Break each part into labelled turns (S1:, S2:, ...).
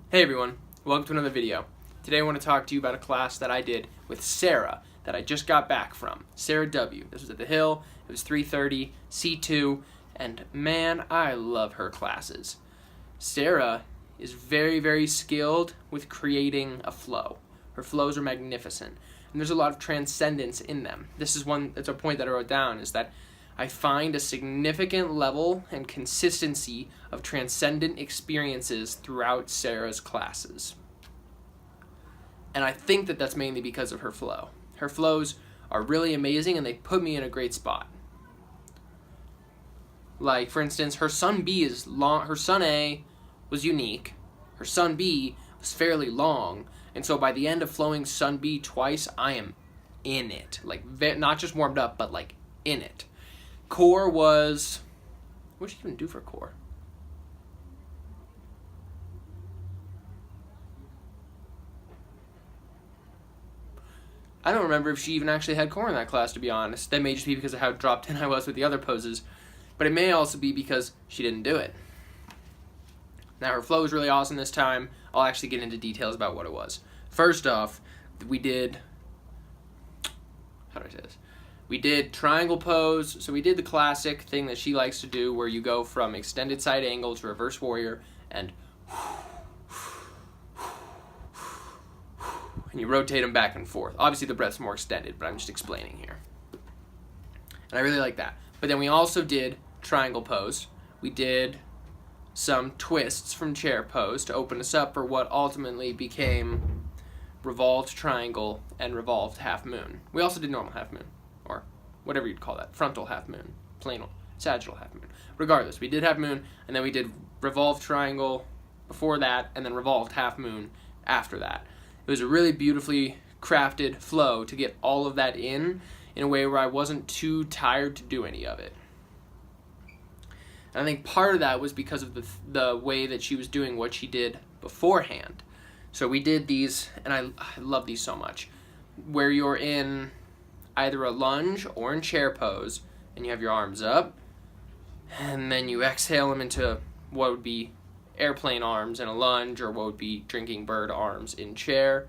S1: Hey everyone, welcome to another video. Today I want to talk to you about a class that I did with Sarah that I just got back from. Sarah W. This was at the Hill, it was 3:30, C2, and man, I love her classes. Sarah is very skilled with creating a flow. Her flows are magnificent, and there's a lot of transcendence in them. This is a point that I wrote down, is that I find a significant level and consistency of transcendent experiences throughout Sarah's classes. And I think that that's mainly because of her flow. Her flows are really amazing and they put me in a great spot. Like, for instance, her Sun B is long, her Sun A was unique, her Sun B was fairly long, and so by the end of flowing Sun B twice, I am in it. Like, not just warmed up, but like in it. Core was, what did she even do for core? I don't remember if she even actually had core in that class, to be honest. That may just be because of how dropped in I was with the other poses, but it may also be because she didn't do it. Now, her flow was really awesome this time. I'll actually get into details about what it was. First off, we did, how do I say this? We did triangle pose, so we did the classic thing that she likes to do where you go from extended side angle to reverse warrior and you rotate them back and forth. Obviously the breath's more extended, but I'm just explaining here. And I really like that. But then we also did triangle pose. We did some twists from chair pose to open us up for what ultimately became revolved triangle and revolved half moon. We also did normal half moon, or whatever you'd call that, frontal half moon, planal, sagittal half moon. Regardless, we did half moon, and then we did revolved triangle before that, and then revolved half moon after that. It was a really beautifully crafted flow to get all of that in a way where I wasn't too tired to do any of it. And I think part of that was because of the way that she was doing what she did beforehand. So we did these, and I love these so much, where you're in either a lunge or in chair pose, and you have your arms up, and then you exhale them into what would be airplane arms in a lunge, or what would be drinking bird arms in chair.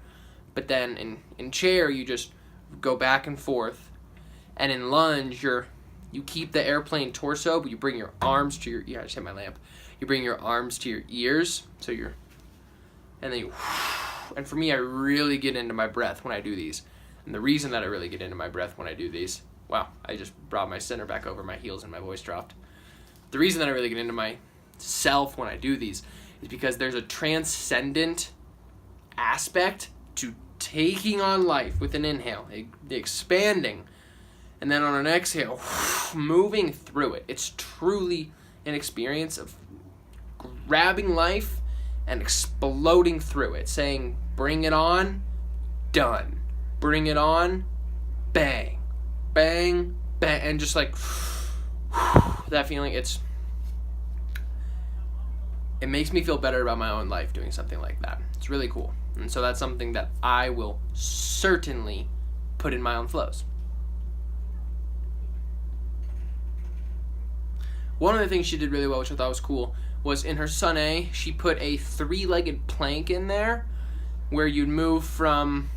S1: But then in chair, you just go back and forth, and in lunge, you keep the airplane torso, but you bring your arms to your, I just hit my lamp, you bring your arms to your ears, so and then and for me, I really get into my breath when I do these. And the reason that I really get into my breath when I do these, wow, I just brought my center back over my heels and my voice dropped. The reason that I really get into myself when I do these is because there's a transcendent aspect to taking on life with an inhale, expanding, and then on an exhale, moving through it. It's truly an experience of grabbing life and exploding through it, saying, bring it on, done. Bring it on, bang, bang, bang, and just like that feeling, it makes me feel better about my own life doing something like that. It's really cool. And so that's something that I will certainly put in my own flows. One of the things she did really well, which I thought was cool, was in her Sun A, she put a 3-legged plank in there where you'd move from,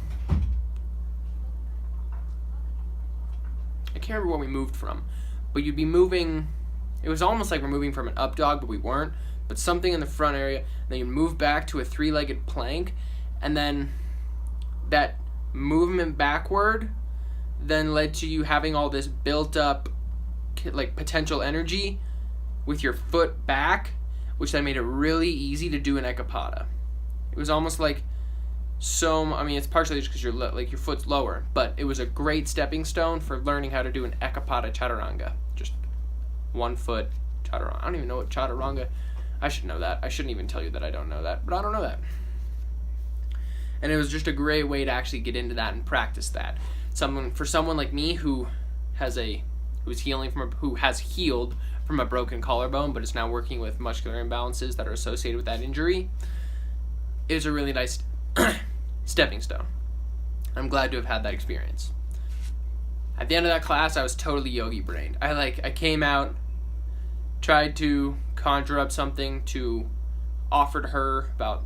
S1: I can't remember where we moved from, but you'd be moving, it was almost like we're moving from an up dog, but we weren't, but something in the front area, then you'd move back to a 3-legged plank, and then that movement backward then led to you having all this built up like potential energy with your foot back, which then made it really easy to do an ekapada. It was almost like it's partially just because your foot's lower, but it was a great stepping stone for learning how to do an ekapada chaturanga. Just 1 foot chaturanga. I don't even know what chaturanga. I should know that. I shouldn't even tell you that I don't know that, but I don't know that. And it was just a great way to actually get into that and practice that. For someone like me who has healed from a broken collarbone, but is now working with muscular imbalances that are associated with that injury, it was a really nice stepping stone. I'm glad to have had that experience. At the end of that class, I was totally yogi brained. I came out, tried to conjure up something to offered her about,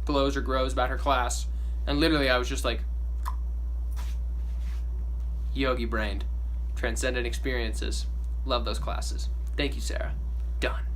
S1: glows or grows about her class. And literally I was just like, yogi brained. Transcendent experiences. Love those classes. Thank you, Sarah. Done.